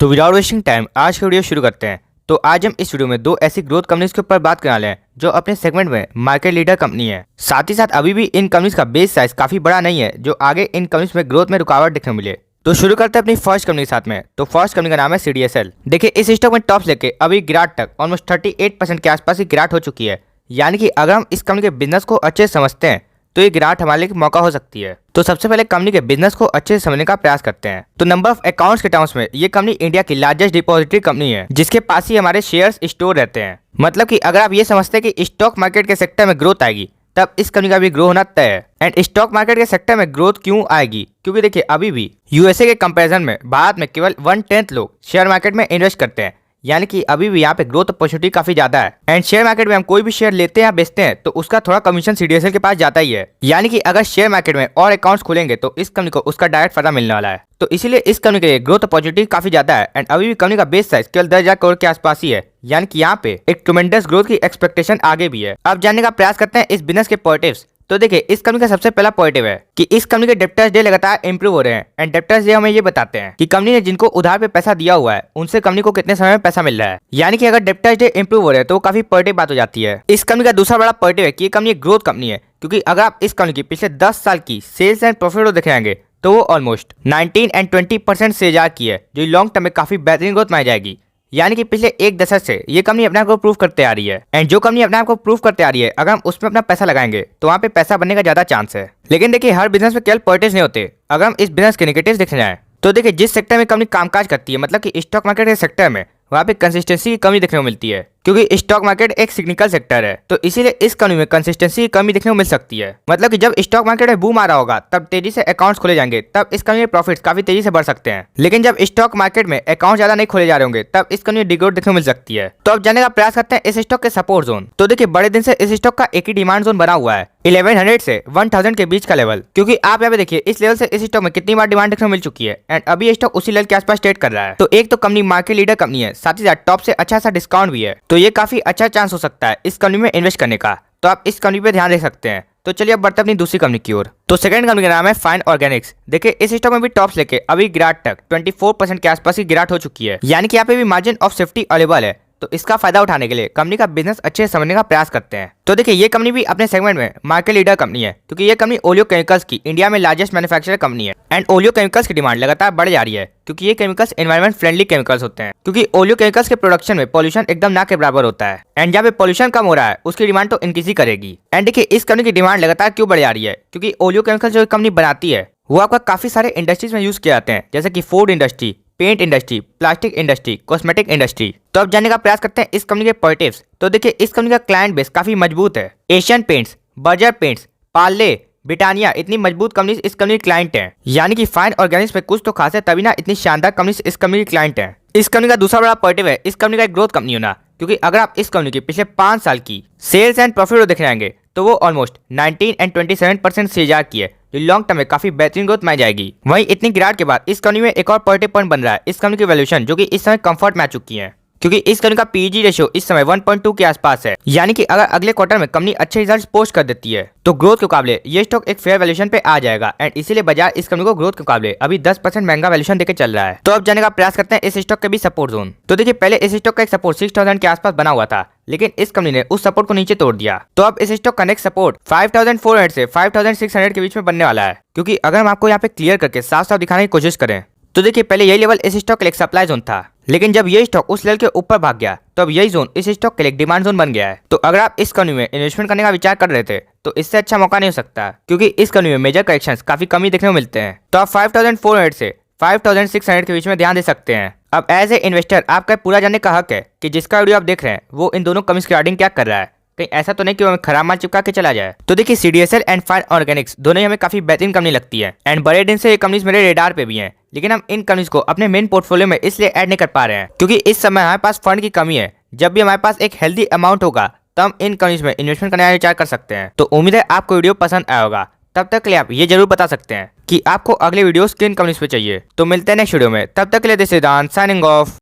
तो without wasting time आज का वीडियो शुरू करते हैं। तो आज हम इस वीडियो में दो ऐसी ग्रोथ कंपनीज के ऊपर बात करने वाले हैं जो अपने सेगमेंट में मार्केट लीडर कंपनी है। साथ ही साथ अभी भी इन कंपनीज का बेस साइज काफी बड़ा नहीं है जो आगे इन कंपनीज में ग्रोथ में रुकावट देखने मिले। तो शुरू करते हैं अपनी फर्स्ट कंपनी के साथ में। तो फर्स्ट कंपनी का नाम है CDSL। देखिए इस स्टॉक में टॉप लेके अभी गिरावट तक ऑलमोस्ट 38% के आसपास की गिरावट हो चुकी है। यानी कि अगर हम इस कंपनी के बिजनेस को अच्छे से समझते हैं तो ये गिरावट हमारे लिए मौका हो सकती है। तो सबसे पहले कंपनी के बिजनेस को अच्छे से समझने का प्रयास करते हैं। तो नंबर ऑफ अकाउंट्स के टर्म्स में ये कंपनी इंडिया की लार्जेस्ट डिपॉजिटरी कंपनी है जिसके पास ही हमारे शेयर्स स्टोर रहते हैं। मतलब कि अगर आप ये समझते हैं कि स्टॉक मार्केट के सेक्टर में ग्रोथ आएगी तब इस कंपनी का भी ग्रो होना तय है। एंड स्टॉक मार्केट के सेक्टर में ग्रोथ क्यों आएगी, क्योंकि देखिए अभी भी यूएसए के कंपैरिजन में भारत में केवल 1/10 लोग शेयर मार्केट में इन्वेस्ट करते हैं। यानी कि अभी भी यहाँ पे ग्रोथ अपॉर्चुनिटी काफी ज्यादा है। एंड शेयर मार्केट में हम कोई भी शेयर लेते हैं या बेचते हैं तो उसका थोड़ा कमीशन CDSL के पास जाता ही है। यानी कि अगर शेयर मार्केट में और अकाउंट्स खुलेंगे तो इस कंपनी को उसका डायरेक्ट फायदा मिलने वाला है। तो इसीलिए इस कंपनी के लिए ग्रोथ अपॉर्चुनिटी काफी ज्यादा है। एंड अभी भी कंपनी का बेस साइज केवल 10,000 करोड़ के आसपास ही है। यानी कि यहाँ पे एक ट्रेमेंडस ग्रोथ की एक्सपेक्टेशन आगे भी है। अब जानने का प्रयास करते हैं इस बिजनेस के पॉजिटिव्स। तो देखिए इस कंपनी का सबसे पहला पॉजिटिव है कि इस कंपनी के डेब्टर्स डे लगातार इंप्रूव हो रहे हैं। एंड डेब्टर्स डे हमें ये बताते हैं कि कंपनी ने जिनको उधार पे पैसा दिया हुआ है उनसे कंपनी को कितने समय में पैसा मिल रहा है। यानी कि अगर डेब्टर्स डे इंप्रूव हो रहे हैं तो काफी पॉजिटिव बात हो जाती है। इस कंपनी का दूसरा बड़ा पॉजिटिव है कि ये कंपनी ग्रोथ कंपनी है, क्योंकि अगर आप इस कंपनी की पिछले 10 साल की सेल्स एंड प्रॉफिट को देखेंगे तो वो ऑलमोस्ट 19 एंड 20% से ज्यादा की है जो लॉन्ग टर्म में काफी बेहतरीन ग्रोथ मानी जाएगी। यानी कि पिछले एक दशक से ये कंपनी अपने आप को प्रूव करते आ रही है। एंड जो कंपनी अपने आप को प्रूव करते आ रही है अगर हम उसमें अपना पैसा लगाएंगे तो वहाँ पे पैसा बनने का ज्यादा चांस है। लेकिन देखिए हर बिजनेस में केवल पॉजिटिव्स नहीं होते। अगर हम इस बिजनेस के नेगेटिव्स देखने जाए तो देखिए जिस सेक्टर में कंपनी कामकाज करती है, मतलब कि स्टॉक मार्केट के सेक्टर में, वहाँ पे कंसिस्टेंसी की कमी देखने को मिलती है। क्योंकि स्टॉक मार्केट एक सिग्निकल सेक्टर है तो इसीलिए इस कंपनी में कंसिस्टेंसी की कमी देखने को मिल सकती है। मतलब कि जब स्टॉक मार्केट में बूम आ रहा होगा तब तेजी से अकाउंट्स खोले जाएंगे, तब इस कंपनी के प्रॉफिट्स काफी तेजी से बढ़ सकते हैं। लेकिन जब स्टॉक मार्केट में अकाउंट ज्यादा नहीं खोले जा रहे होंगे तब इस कंपनी में डिग्रोथ देखने को मिल सकती है। तो अब जानने का प्रयास करते हैं इस स्टॉक के सपोर्ट जोन। तो देखिए बड़े दिन से इस स्टॉक का एक ही डिमांड जोन बना हुआ है 1100 से 1000 के बीच का लेवल। क्योंकि आप यहाँ पे देखिए इस लेवल से इस स्टॉक में कितनी बार डिमांड देखने को मिल चुकी है। एंड अभी ये स्टॉक उसी लेवल के आसपास ट्रेड कर रहा है। तो एक तो कंपनी मार्केट लीडर कंपनी है, साथ ही साथ टॉप से अच्छा सा डिस्काउंट भी है। तो ये काफी अच्छा चांस हो सकता है इस कंपनी में इन्वेस्ट करने का। तो आप इस कंपनी पे ध्यान दे सकते हैं। तो चलिए अब बढ़ते हैं अपनी दूसरी कंपनी की ओर। तो सेकंड कंपनी का नाम है फाइन ऑर्गेनिक्स। देखिए इस स्टॉक में भी टॉप्स लेके अभी गिरावट तक 24% के आसपास की गिरावट हो चुकी है। यानी कि यहाँ पे भी मार्जिन ऑफ सेफ्टी अवेलेबल है। तो इसका फायदा उठाने के लिए कंपनी का बिजनेस अच्छे से समझने का प्रयास करते हैं। तो देखिए ये कंपनी भी अपने सेगमेंट में मार्केट लीडर कंपनी है, क्योंकि ये कंपनी ओलियो केमिकल्स की इंडिया में लार्जेस्ट मैन्युफैक्चरर कंपनी है। एंड ओलियो केमिकल्स की डिमांड लगातार बढ़ जा रही है क्योंकि ये केमिकल्स एनवायरमेंट फ्रेंडली केमिकल्स होते हैं। क्योंकि ओलियो केमिकल्स के प्रोडक्शन में पॉल्यूशन एकदम ना के बराबर होता है। एंड जहाँ पे पॉल्यूशन कम हो रहा है उसकी डिमांड तो इंक्रीज ही करेगी। एंड देखिए इस कंपनी की डिमांड लगातार क्यों बढ़ जा रही है, क्योंकि ओलियो केमिकल्स जो कंपनी बनाती है वो आपका काफी सारे इंडस्ट्रीज में यूज किए जाते हैं, जैसे कि food industry, paint industry, plastic industry, cosmetic industry. तो अब जानने का प्रयास करते हैं इस कंपनी के पॉजिटिव्स। तो देखिए इस कंपनी का क्लाइंट बेस काफी मजबूत है। Asian paints, Berger paints, Parle, Britannia, इतनी मजबूत कंपनी इस कंपनी के क्लाइंट हैं। यानी कि फाइन ऑर्गेनिक्स में कुछ तो खास है तभी ना इतनी शानदार कंपनी इस कंपनी के क्लाइंट हैं। इस कंपनी का दूसरा बड़ा पॉजिटिव है इस कंपनी का एक ग्रोथ कंपनी होना। क्योंकि अगर आप इस कंपनी की पिछले 5 साल की सेल्स एंड प्रॉफिट को देखने आएंगे तो वो ऑलमोस्ट 19 एंड 27% से ज्यादा की है जो लॉन्ग टर्म में काफी बेहतरीन ग्रोथ मानी जाएगी। वहीं इतनी गिरावट के बाद इस कंपनी में एक और पॉजिटिव पॉइंट बन रहा है इस कंपनी की वैल्यूएशन, जो कि इस समय कंफर्ट में आ चुकी है। क्योंकि इस कंपनी का PEG रेशियो इस समय 1.2 के आसपास है। यानी कि अगर अगले क्वार्टर में कंपनी अच्छे रिजल्ट्स पोस्ट कर देती है तो ग्रोथ के मुकाबले ये स्टॉक एक फेयर वैल्यूएशन पे आ जाएगा। एंड इसीलिए बाजार इस कंपनी को ग्रोथ के मुकाबले अभी 10% महंगा वैल्यूएशन देकर चल रहा है। तो अब जाने का प्रयास करते हैं इस स्टॉक के भी सपोर्ट जोन। तो देखिए पहले इस स्टॉक का एक सपोर्ट 6000 के आसपास बना हुआ था, लेकिन इस कंपनी ने उस सपोर्ट को नीचे तोड़ दिया। तो अब इस स्टॉक का नेक्स्ट सपोर्ट 5400 से 5600 के बीच में बनने वाला है। क्योंकि अगर हम आपको यहाँ पे क्लियर करके साफ साफ दिखाने की कोशिश करें तो देखिए पहले यही लेवल इस स्टॉक के लिए सप्लाई जोन था, लेकिन जब ये स्टॉक उस लेवल के ऊपर भाग गया तो अब यही जोन इस स्टॉक के लिए डिमांड जोन बन गया है। तो अगर आप इस कंपनी में इन्वेस्टमेंट करने का विचार कर रहे थे तो इससे अच्छा मौका नहीं हो सकता, क्योंकि इस कंपनी में मेजर करेक्शंस काफी कम ही देखने को मिलते हैं। तो आप 5400 से 5600 के बीच में ध्यान दे सकते हैं। अब एज ए इन्वेस्टर आपका पूरा जानने का हक है कि जिसका वीडियो आप देख रहे हैं वो इन दोनों कंपनीज की राइटिंग क्या कर रहा है। कहीं ऐसा तो नहीं कि वो हमें खराब माल चिपका के चला जाए। तो देखिए CDSL एंड फाइन ऑर्गेनिक्स दोनों ही हमें काफी बेहतरीन कंपनी लगती है। एंड बड़े दिन से ये कंपनीज मेरे रेडार पे भी हैं, लेकिन हम इन कंपनीज को अपने मेन पोर्टफोलियो में इसलिए ऐड नहीं कर पा रहे हैं क्योंकि इस समय हमारे पास फंड की कमी है। जब भी हमारे पास एक हेल्दी अमाउंट होगा तो हम इन कंपनीज में इन्वेस्टमेंट करने का विचार कर सकते हैं। तो उम्मीद है आपको वीडियो पसंद आया होगा। तब तक के लिए आप ये जरूर बता सकते हैं कि आपको अगले वीडियोस किन कंपनीज पे चाहिए। तो मिलते हैं नेक्स्ट वीडियो में, तब तक के लिए दिस इज दान साइनिंग ऑफ।